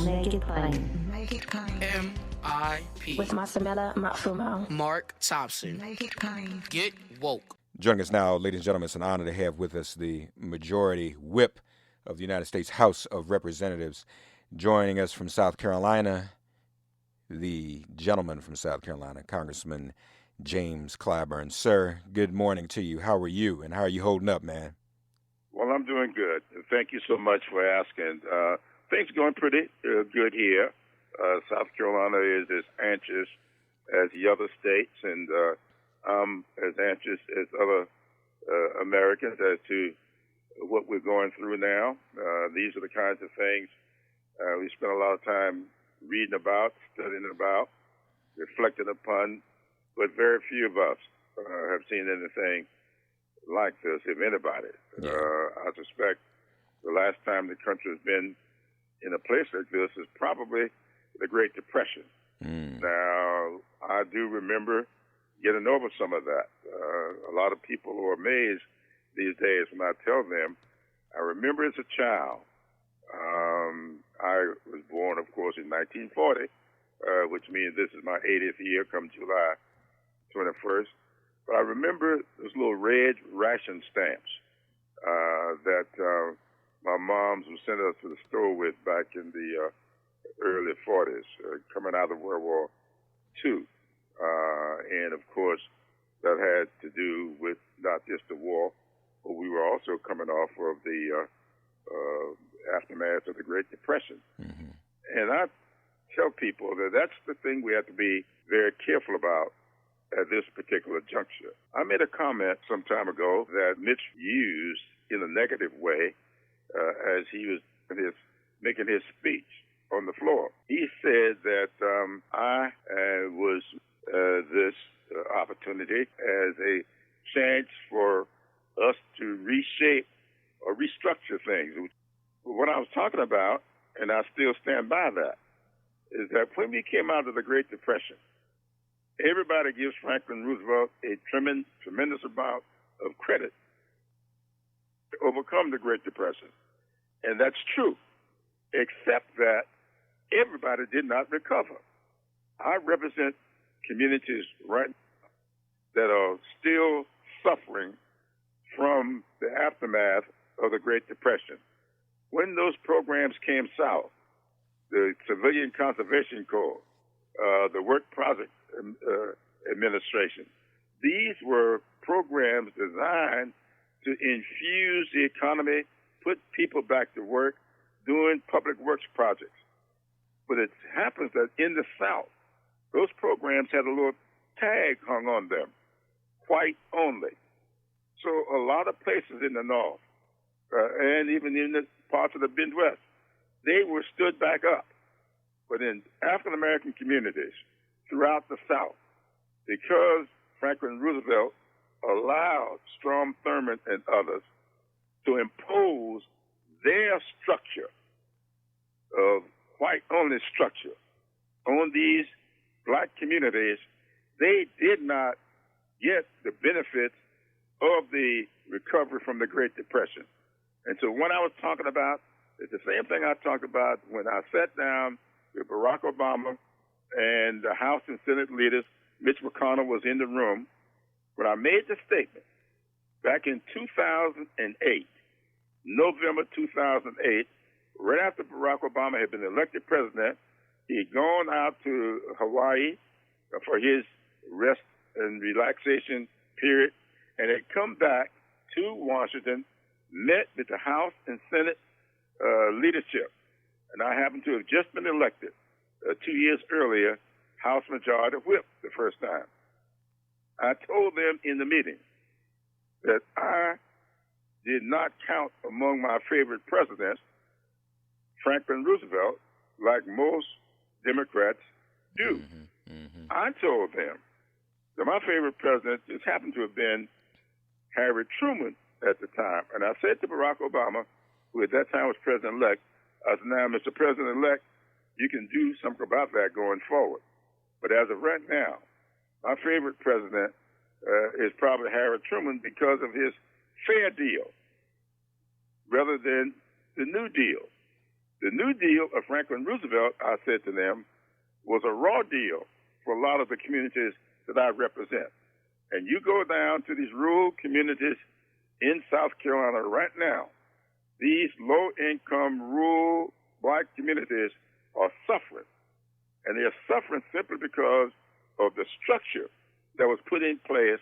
Make It Plain. Make it plain. M.I.P. With Masamela Matfumo. Mark Thompson. Make it plain. Get woke. Joining us now, ladies and gentlemen, it's an honor to have with us the Majority Whip of the United States House of Representatives. Joining us from South Carolina, the gentleman from South Carolina, Congressman James Clyburn. Sir, good morning to you. How are you, and how are you holding up, man? Well, I'm doing good. Thank you so much for asking. Things are going pretty good here. South Carolina is as anxious as the other states, and I'm as anxious as other Americans as to what we're going through now. These are the kinds of things we spend a lot of time reading about, studying about, reflecting upon, but very few of us have seen anything like this, if anybody. I suspect the last time the country has been in a place like this is probably the Great Depression. Now, I do remember getting over some of that. A lot of people are amazed these days when I tell them. I remember as a child, I was born, of course, in 1940, which means this is my 80th year come July 21st. But I remember those little red ration stamps that my moms would send us to the store with back in the early 40s, coming out of World War II. And, of course, that had to do with not just the war, but we were also coming off of the aftermath of the Great Depression. Mm-hmm. And I tell people that that's the thing we have to be very careful about at this particular juncture. I made a comment some time ago that Mitch used in a negative way as he was making his speech on the floor. He said that I was this opportunity as a chance for us to reshape or restructure things. What I was talking about, and I still stand by that, is that when we came out of the Great Depression, everybody gives Franklin Roosevelt a tremendous amount of credit to overcome the Great Depression. And that's true, except that everybody did not recover. I represent communities right now that are still suffering from the aftermath of the Great Depression. When those programs came south, the Civilian Conservation Corps, the Work Project Administration, these were programs designed to infuse the economy, put people back to work, doing public works projects. But it happens that in the South, those programs had a little tag hung on them, white only. So a lot of places in the North, and even in the parts of the Midwest, they were stood back up. But in African-American communities throughout the South, because Franklin Roosevelt allowed Strom Thurmond and others to impose their structure of white-only structure on these black communities, they did not get the benefits of the recovery from the Great Depression. And so what I was talking about is the same thing I talked about when I sat down with Barack Obama and the House and Senate leaders. Mitch McConnell was in the room when I made the statement back in 2008, November 2008, right after Barack Obama had been elected president. He had gone out to Hawaii for his rest and relaxation period, and had come back to Washington, met with the House and Senate leadership. And I happened to have just been elected 2 years earlier, House Majority Whip the first time. I told them in the meeting that I did not count among my favorite presidents Franklin Roosevelt like most Democrats do. I told them that my favorite president just happened to have been Harry Truman at the time. And I said to Barack Obama, who at that time was president-elect, I said, now, Mr. President-elect, you can do something about that going forward. But as of right now, my favorite president is probably Harry Truman because of his fair deal rather than the New Deal. The New Deal of Franklin Roosevelt, I said to them, was a raw deal for a lot of the communities that I represent. And you go down to these rural communities in South Carolina right now, these low-income rural black communities are suffering. And they're suffering simply because of the structure that was put in place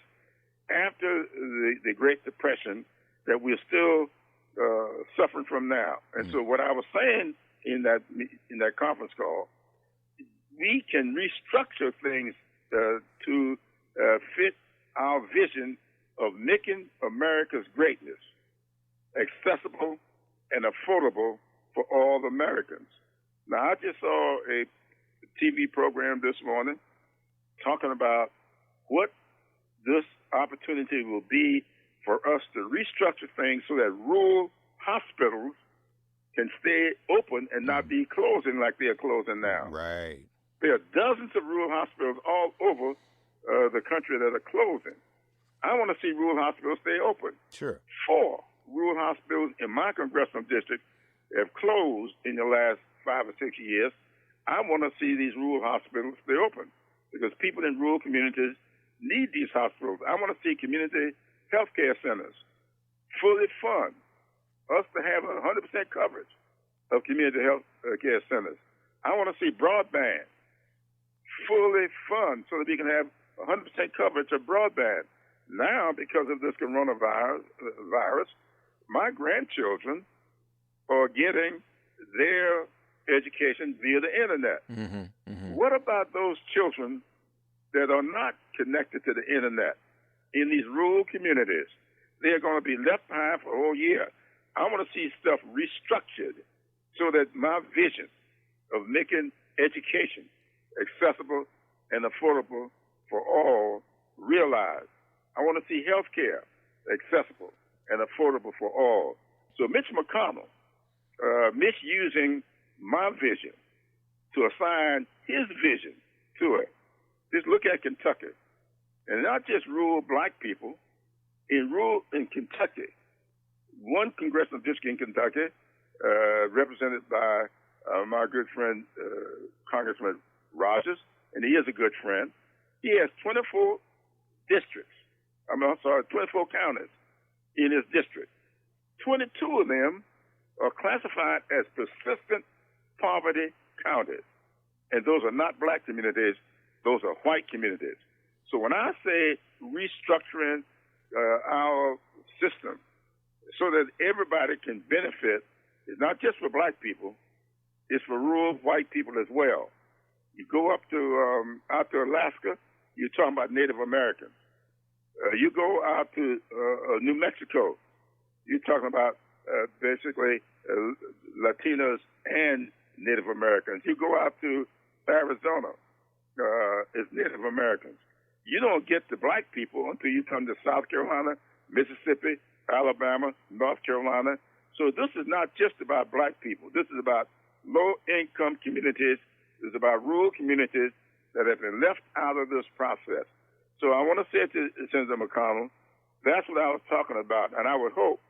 after the Great Depression that we're still suffering from now. And so what I was saying in that conference call, we can restructure things to fit our vision of making America's greatness accessible and affordable for all Americans. Now, I just saw a TV program this morning talking about what this opportunity will be for us to restructure things so that rural hospitals can stay open and not be closing like they are closing now. Right. There are dozens of rural hospitals all over the country that are closing. I want to see rural hospitals stay open. Sure. 4 rural hospitals in my congressional district have closed in the last 5 or 6 years. I want to see these rural hospitals stay open because people in rural communities need these hospitals. I want to see community health care centers fully fund us to have 100% coverage of community health care centers. I want to see broadband fully fund so that we can have 100% coverage of broadband. Now, because of this coronavirus, my grandchildren are getting their education via the internet. Mm-hmm, mm-hmm. What about those children that are not connected to the internet in these rural communities? They're going to be left behind for a whole year. I want to see stuff restructured so that my vision of making education accessible and affordable for all realized. I want to see health care accessible and affordable for all. So Mitch McConnell, misusing my vision to assign his vision to it. Just look at Kentucky, and not just rural black people. In Kentucky, one congressional district in Kentucky, represented by my good friend Congressman Rogers, and he is a good friend. He has 24 districts. 24 counties in his district. 22 of them are classified as persistent poverty counties. And those are not black communities, those are white communities. So when I say restructuring our system so that everybody can benefit, it's not just for black people, it's for rural white people as well. You go up to out to Alaska, you're talking about Native Americans. You go out to New Mexico, you're talking about basically Latinos and Native Americans. You go out to Arizona, it's Native Americans. You don't get to black people until you come to South Carolina, Mississippi, Alabama, North Carolina. So this is not just about black people. This is about low-income communities. This is about rural communities that have been left out of this process. So I want to say to Senator McConnell, that's what I was talking about. And I would hope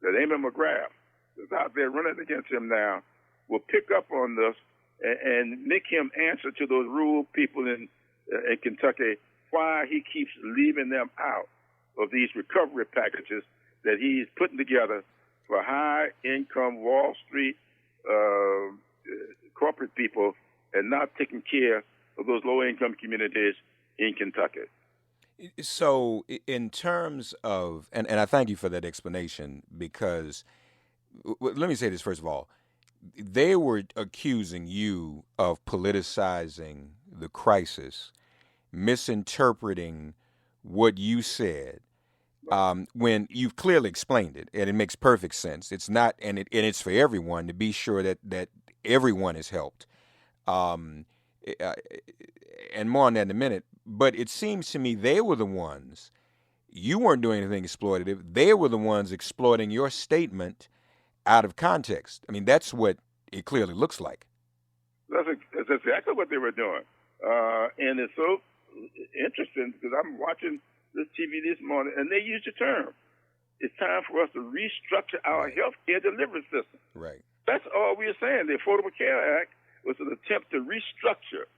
that Amy McGrath, who's out there running against him now, will pick up on this and make him answer to those rural people in Kentucky why he keeps leaving them out of these recovery packages that he's putting together for high-income Wall Street corporate people and not taking care of those low-income communities in Kentucky. So in terms of, and I thank you for that explanation, because let me say this first of all. They were accusing you of politicizing the crisis, misinterpreting what you said, when you've clearly explained it, and it makes perfect sense. It's not, and it's for everyone to be sure that everyone is helped. And more on that in a minute. But it seems to me they were the ones. You weren't doing anything exploitative. They were the ones exploiting your statement out of context. I mean, that's what it clearly looks like. That's exactly what they were doing. And it's so interesting because I'm watching this TV this morning, and they use the term. It's time for us to restructure our health care delivery system. Right. That's all we are saying. The Affordable Care Act was an attempt to restructure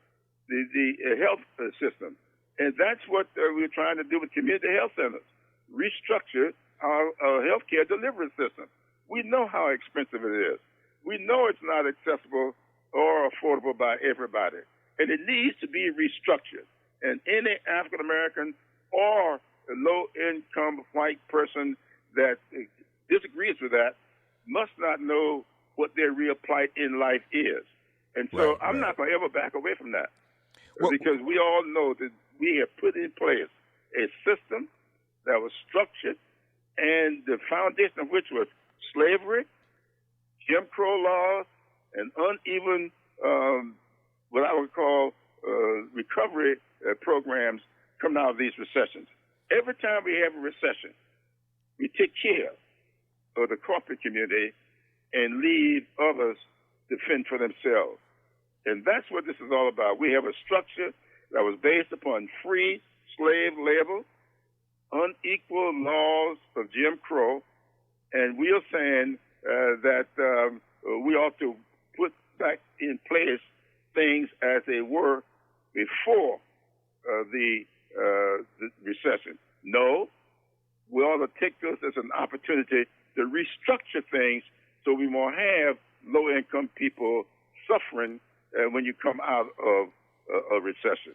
the health system. And that's what we're trying to do with community health centers, restructure our health care delivery system. We know how expensive it is. We know it's not accessible or affordable by everybody. And it needs to be restructured. And any African American or low-income white person that disagrees with that must not know what their real plight in life is. And so I'm not going to ever back away from that. Well, because we all know that we have put in place a system that was structured and the foundation of which was slavery, Jim Crow laws, and uneven, what I would call recovery programs coming out of these recessions. Every time we have a recession, we take care of the corporate community and leave others to fend for themselves. And that's what this is all about. We have a structure that was based upon free slave labor, unequal laws of Jim Crow, and we are saying that we ought to put back in place things as they were before the recession. No, we ought to take this as an opportunity to restructure things so we won't have low-income people suffering when you come out of a recession.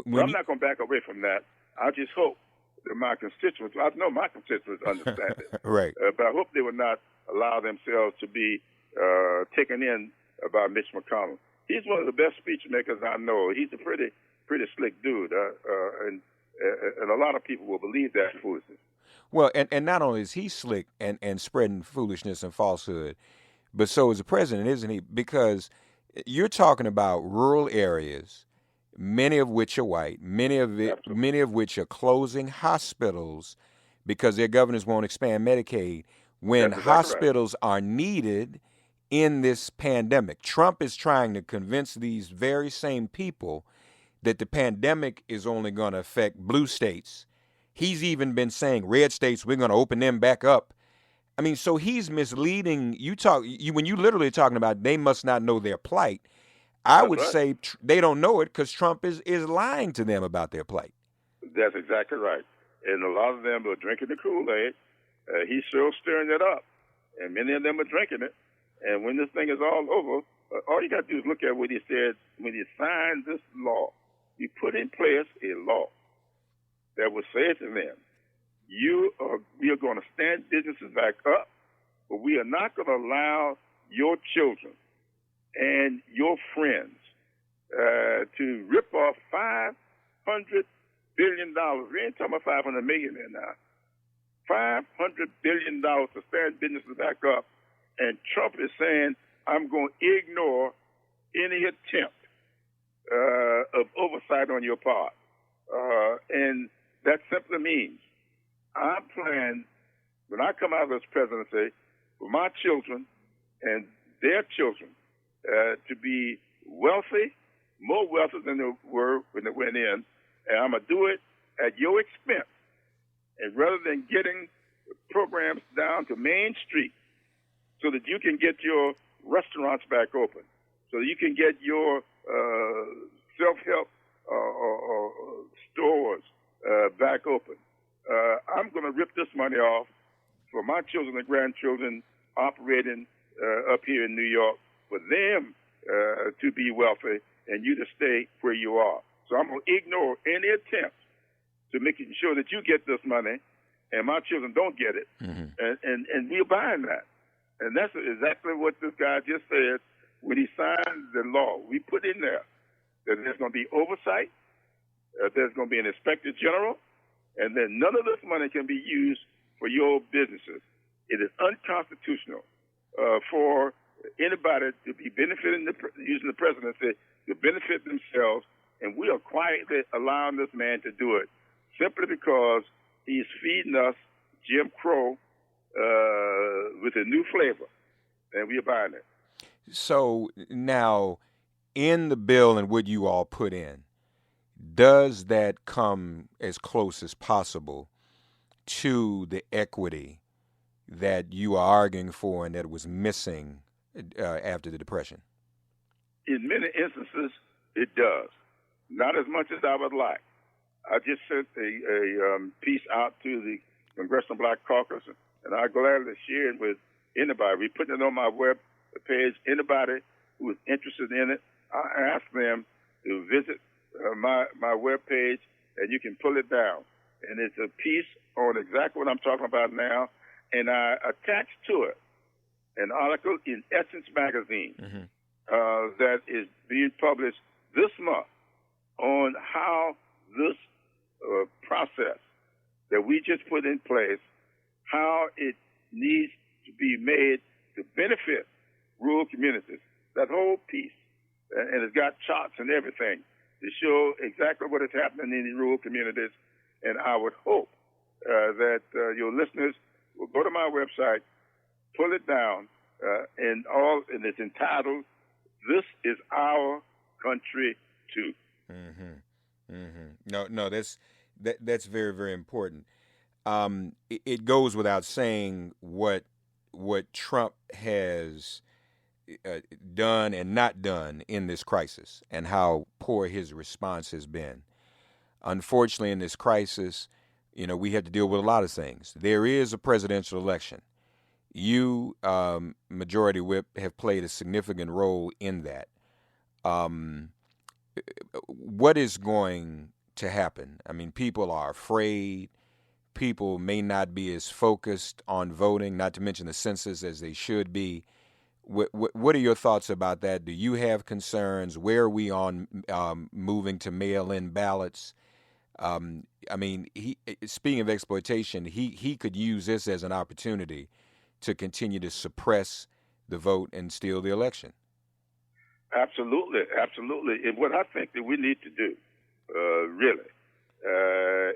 I'm not going to back away from that. I just hope that my constituents, I know my constituents understand it, right. But I hope they will not allow themselves to be taken in by Mitch McConnell. He's one of the best speech makers I know. He's a pretty slick dude, and a lot of people will believe that foolishness. Well, and not only is he slick and spreading foolishness and falsehood, but so is the president, isn't he? Because you're talking about rural areas, many of which are white, many of which are closing hospitals because their governors won't expand Medicaid when hospitals are needed in this pandemic. Trump is trying to convince these very same people that the pandemic is only going to affect blue states. He's even been saying red states, we're going to open them back up. I mean, so he's misleading. When you literally talking about they must not know their plight. I would say they don't know it because Trump is lying to them about their plight. That's exactly right. And a lot of them are drinking the Kool-Aid. He's still stirring it up. And many of them are drinking it. And when this thing is all over, all you got to do is look at what he said when he signed this law. He put in place a law that would say to them, we are going to stand businesses back up, but we are not going to allow your children and your friends to rip off $500 billion. We ain't talking about $500 million there now. $500 billion to stand businesses back up. And Trump is saying, I'm going to ignore any attempt of oversight on your part. And that simply means I plan, when I come out of this presidency, for my children and their children to be wealthy, more wealthy than they were when they went in, and I'm going to do it at your expense. And rather than getting programs down to Main Street so that you can get your restaurants back open, so that you can get your self-help stores back open, I'm going to rip this money off for my children and grandchildren operating up here in New York, for them to be wealthy and you to stay where you are. So I'm going to ignore any attempt to making sure that you get this money and my children don't get it. Mm-hmm. And we're buying that. And that's exactly what this guy just said when he signed the law. We put in there that there's going to be oversight, there's going to be an inspector general, and then none of this money can be used for your businesses. It is unconstitutional for anybody to be benefiting using the presidency to benefit themselves, and we are quietly allowing this man to do it simply because he's feeding us Jim Crow with a new flavor, and we are buying it. So now, in the bill and what you all put in, does that come as close as possible to the equity that you are arguing for and that was missing after the Depression? In many instances, it does. Not as much as I would like. I just sent a piece out to the Congressional Black Caucus, and I gladly share it with anybody. We put it on my web page. Anybody who is interested in it, I ask them to visit my web page, and you can pull it down. And it's a piece on exactly what I'm talking about now, and I attached to it an article in Essence Magazine that is being published this month on how this process that we just put in place, how it needs to be made to benefit rural communities. That whole piece, and it's got charts and everything to show exactly what is happening in the rural communities. And I would hope that your listeners will go to my website, pull it down, and it's entitled "This Is Our Country Too." No, that's very, very important. It goes without saying what Trump has done and not done in this crisis, and how poor his response has been. Unfortunately, in this crisis, we have to deal with a lot of things. There is a presidential election. You, Majority Whip, have played a significant role in that. What is going to happen? I mean, people are afraid. People may not be as focused on voting, not to mention the census, as they should be. What are your thoughts about that? Do you have concerns? Where are we on moving to mail-in ballots? I mean, speaking of exploitation, he could use this as an opportunity to continue to suppress the vote and steal the election. Absolutely. And what I think that we need to do, really,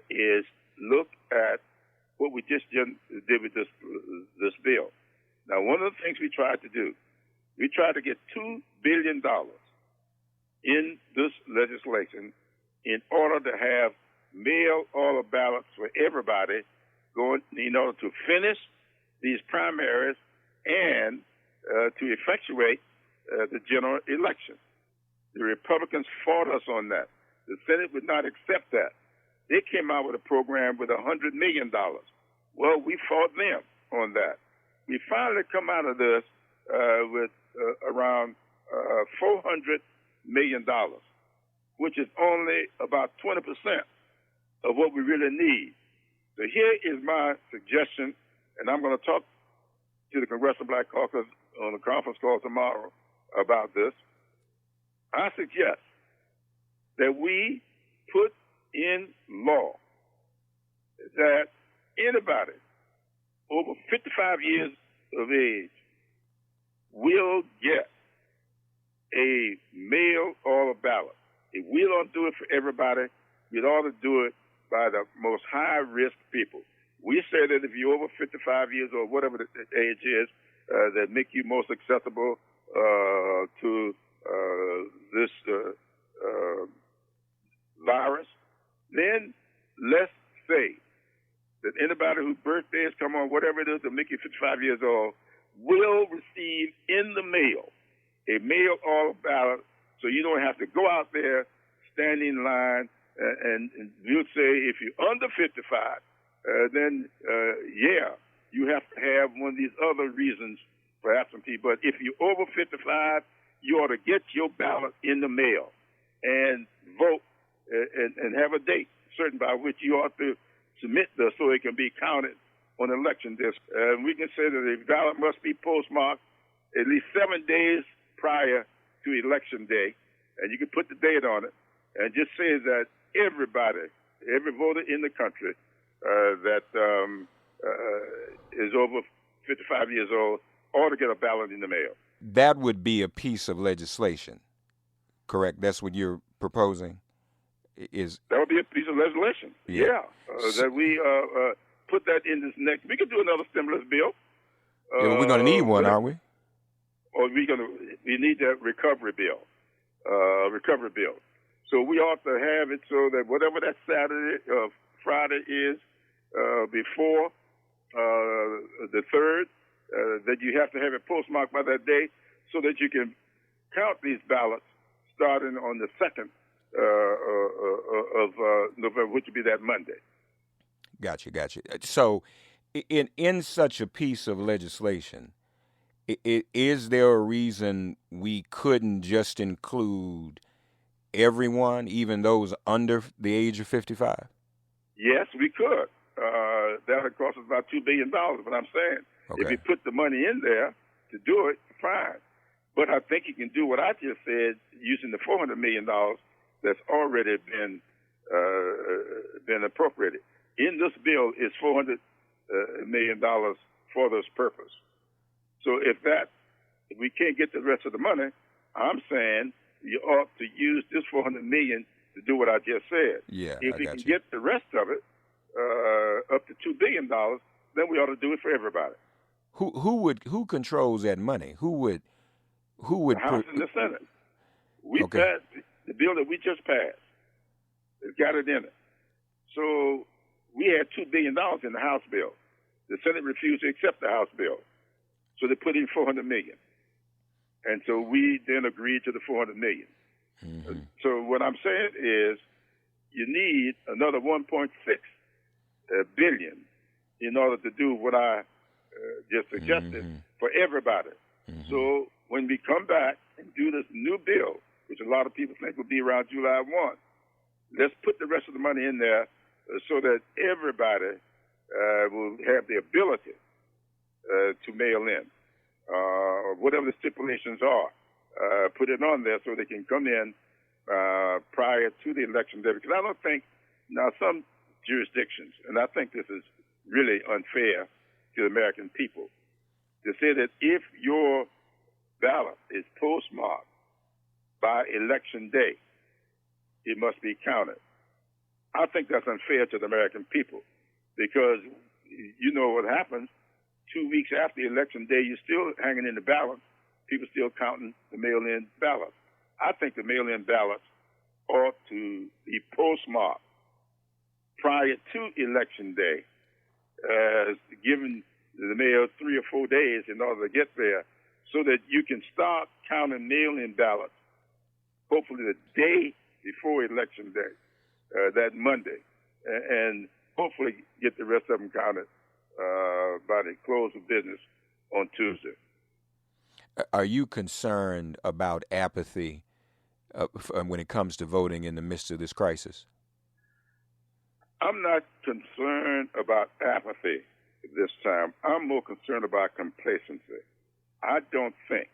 is look at what we just did with this bill. Now, one of the things we tried to do, we tried to get $2 billion in this legislation in order to have mail-order ballots for everybody going in order to finish these primaries and to effectuate the general election. The Republicans fought us on that. The Senate would not accept that. They came out with a program with $100 million. Well, we fought them on that. We finally come out of this with around $400 million, which is only about 20% of what we really need. So here is my suggestion, and I'm going to talk to the Congressional Black Caucus on a conference call tomorrow about this. I suggest that we put in law that anybody over 55 years of age will get a mail-order ballot. If we don't do it for everybody, we ought to do it by the most high-risk people. We say that if you're over 55 years old, whatever the age is, that make you most accessible to this virus, then let's say that anybody whose birthdays come on, whatever it is that make you 55 years old, will receive in the mail a mail-order ballot, so you don't have to go out there, stand in line, and you'd say if you're under 55, then you have to have one of these other reasons for absentee. But if you're over 55, you ought to get your ballot in the mail and vote and have a date certain by which you ought to submit this so it can be counted on election day. We can say that the ballot must be postmarked at least 7 days prior to election day, and you can put the date on it and just say that everybody, every voter in the country that is over 55 years old ought to get a ballot in the mail. That would be a piece of legislation, correct? That's what you're proposing? That would be a piece of legislation. Yeah. That we put that in this next. We could do another stimulus bill. We're going to need one, aren't we? Or we need that recovery bill. So we ought to have it so that whatever that Saturday or Friday is before the 3rd, that you have to have it postmarked by that day. so that you can count these ballots starting on the 2nd of November, which would be that Monday. Gotcha. So, in such a piece of legislation, is there a reason we couldn't just include everyone, even those under the age of 55? Yes, we could. That would cost us about $2 billion. But I'm saying, if you put the money in there to do it, fine. But I think you can do what I just said using the $400 million that's already been appropriated. In this bill is $400 million for this purpose. So if we can't get the rest of the money, I'm saying you ought to use this $400 million to do what I just said. Yeah, if we can get the rest of it up to $2 billion, then we ought to do it for everybody. Who controls that money? Who would the House and the Senate? We passed the bill that we just passed. It's got it in it. So we had $2 billion in the House bill. The Senate refused to accept the House bill. So they put in $400 million. And so we then agreed to the $400 million. Mm-hmm. So what I'm saying is you need another $1.6 billion in order to do what I just suggested for everybody. Mm-hmm. So when we come back and do this new bill, which a lot of people think will be around July 1, let's put the rest of the money in there so that everybody will have the ability to mail in, whatever the stipulations are. Put it on there so they can come in prior to the election day. Because I don't think, now some jurisdictions, and I think this is really unfair to the American people, to say that if your ballot is postmarked by election day, it must be counted. I think that's unfair to the American people because you know what happens. 2 weeks after election day, you're still hanging in the balance. People still counting the mail-in ballots. I think the mail-in ballots ought to be postmarked prior to election day, giving the mail 3 or 4 days in order to get there so that you can start counting mail-in ballots, hopefully the day before election day, that Monday, and hopefully get the rest of them counted by the close of business on Tuesday. Are you concerned about apathy when it comes to voting in the midst of this crisis? I'm not concerned about apathy this time. I'm more concerned about complacency. I don't think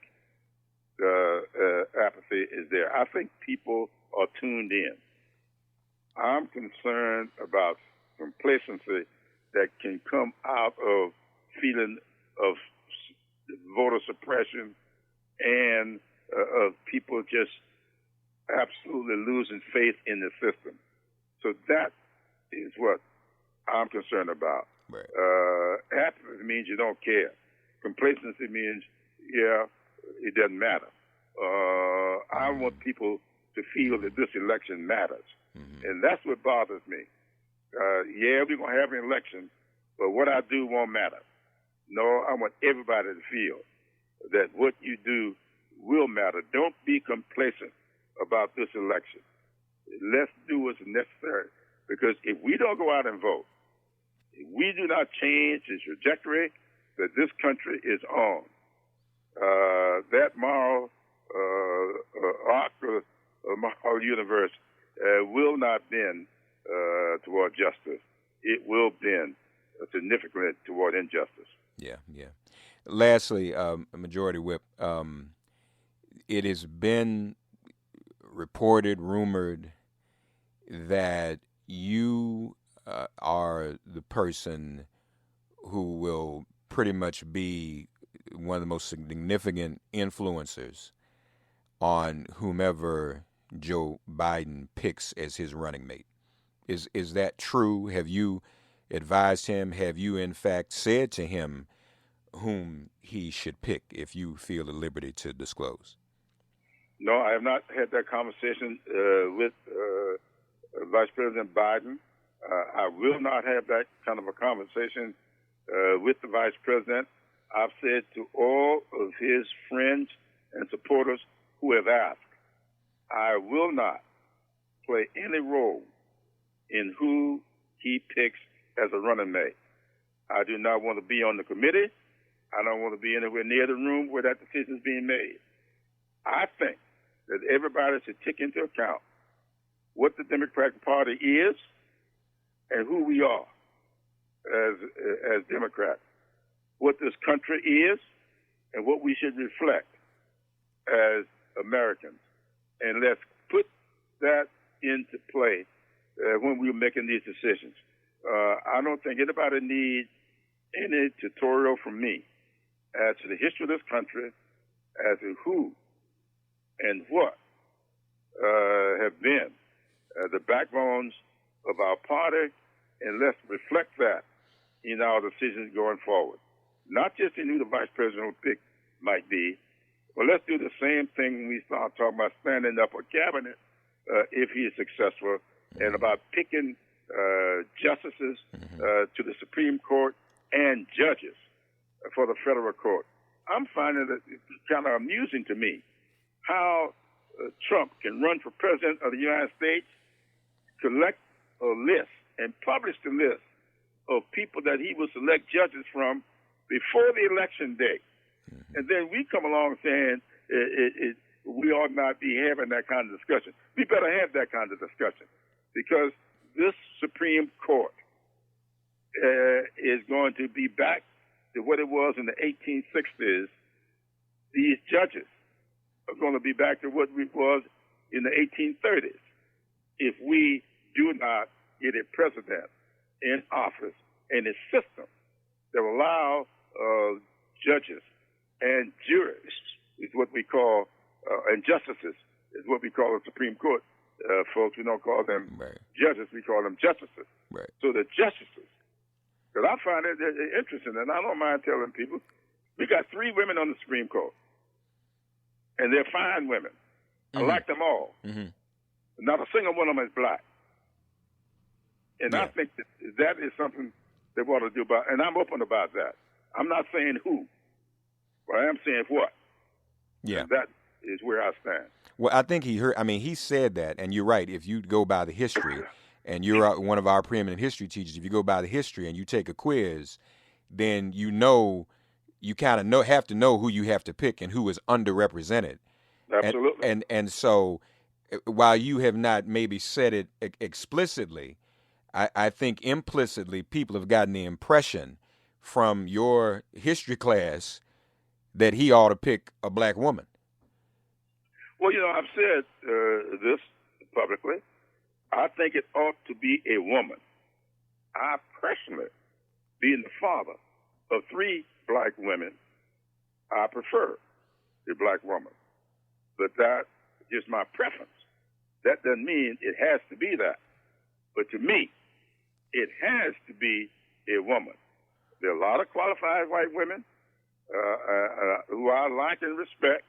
apathy is there. I think people are tuned in. I'm concerned about complacency that can come out of feeling of voter suppression and of people just absolutely losing faith in the system. So that is what I'm concerned about. Right. Apathy means you don't care. Complacency means, yeah, it doesn't matter. I want people to feel that this election matters. Mm-hmm. And that's what bothers me. Yeah, we're going to have an election, but what I do won't matter. No, I want everybody to feel that what you do will matter. Don't be complacent about this election. Let's do what's necessary. Because if we don't go out and vote, if we do not change the trajectory that this country is on, that moral arc of moral universe will not bend toward justice. It will bend significantly toward injustice. Yeah. Lastly, Majority Whip, it has been reported, rumored, that you are the person who will pretty much be one of the most significant influencers on whomever Joe Biden picks as his running mate. Is that true? Have you advised him? Have you, in fact, said to him whom he should pick if you feel at liberty to disclose? No, I have not had that conversation with Vice President Biden. I will not have that kind of a conversation with the Vice President. I've said to all of his friends and supporters who have asked. I will not play any role in who he picks as a running mate. I do not want to be on the committee. I don't want to be anywhere near the room where that decision is being made. I think that everybody should take into account what the Democratic Party is and who we are as Democrats, what this country is and what we should reflect as Americans. And let's put that into play when we're making these decisions. I don't think anybody needs any tutorial from me as to the history of this country, as to who and what have been the backbones of our party, and let's reflect that in our decisions going forward. Not just in who the vice presidential pick might be, but let's do the same thing when we start talking about standing up a cabinet if he is successful, and about picking justices to the Supreme Court and judges for the federal court. I'm finding that it's kind of amusing to me how Trump can run for president of the United States, collect a list and publish the list of people that he will select judges from before the election day. And then we come along saying we ought not be having that kind of discussion. We better have that kind of discussion, because this Supreme Court is going to be back to what it was in the 1860s. These judges are going to be back to what it was in the 1830s if we do not get a president in office and a system that will allow judges and juries, is what we call, and justices, is what we call the Supreme Court. Folks, we don't call them judges, we call them justices. Right. So the justices, because I find it interesting, and I don't mind telling people, we got 3 women on the Supreme Court, and they're fine women. I like them all. Not a single one of them is black. And I think that is something they want to do about, and I'm open about that. I'm not saying who, but I am saying what. Yeah. And that is where I stand. Well, I think he said that, and you're right. If you go by the history, and you're one of our preeminent history teachers, if you go by the history and you take a quiz, then you kind of have to know who you have to pick and who is underrepresented. Absolutely. And so while you have not maybe said it explicitly, I think implicitly people have gotten the impression from your history class that he ought to pick a black woman. Well, I've said this publicly. I think it ought to be a woman. I personally, being the father of 3 black women, I prefer a black woman. But that is my preference. That doesn't mean it has to be that. But to me, it has to be a woman. There are a lot of qualified white women who I like and respect,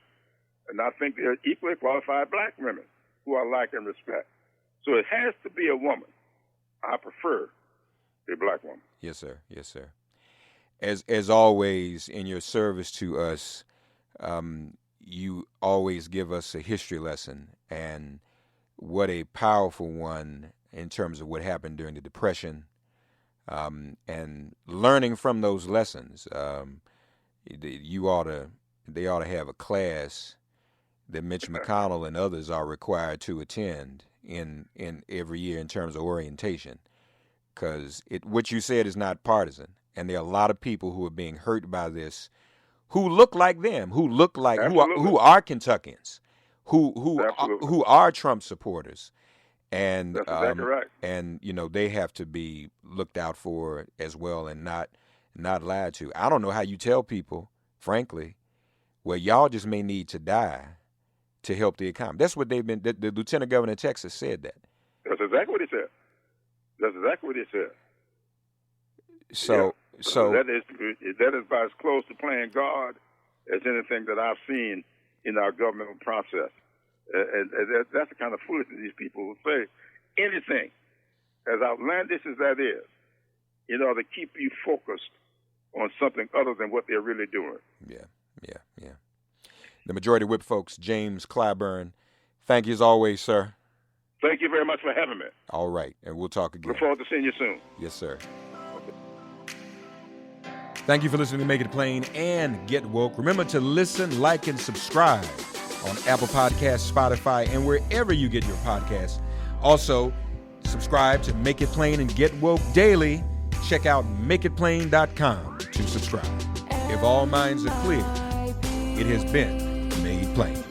and I think there are equally qualified black women who I like and respect. So it has to be a woman. I prefer a black woman. Yes, sir. Yes, sir. As always, in your service to us, you always give us a history lesson, and what a powerful one in terms of what happened during the Depression, and learning from those lessons. They ought to have a class that Mitch McConnell and others are required to attend in every year in terms of orientation, because what you said is not partisan, and there are a lot of people who are being hurt by this, who look like them, who are Kentuckians, who are Trump supporters, and that's exactly right. And they have to be looked out for as well, and not lied to. I don't know how you tell people, frankly, well, y'all just may need to die to help the economy. That's what they've been. The lieutenant governor of Texas said that. That's exactly what he said. So that is about as close to playing God as anything that I've seen in our governmental process. And that's the kind of foolishness these people will say. Anything, as outlandish as that is, to keep you focused on something other than what they're really doing. Yeah. the Majority Whip folks, James Clyburn. Thank you as always, sir. Thank you very much for having me. All right, and we'll talk again. Look forward to seeing you soon. Yes, sir. Thank you for listening to Make It Plain and Get Woke. Remember to listen, like, and subscribe on Apple Podcasts, Spotify, and wherever you get your podcasts. Also, subscribe to Make It Plain and Get Woke daily. Check out makeitplain.com to subscribe. If all minds are clear, it has been made plain.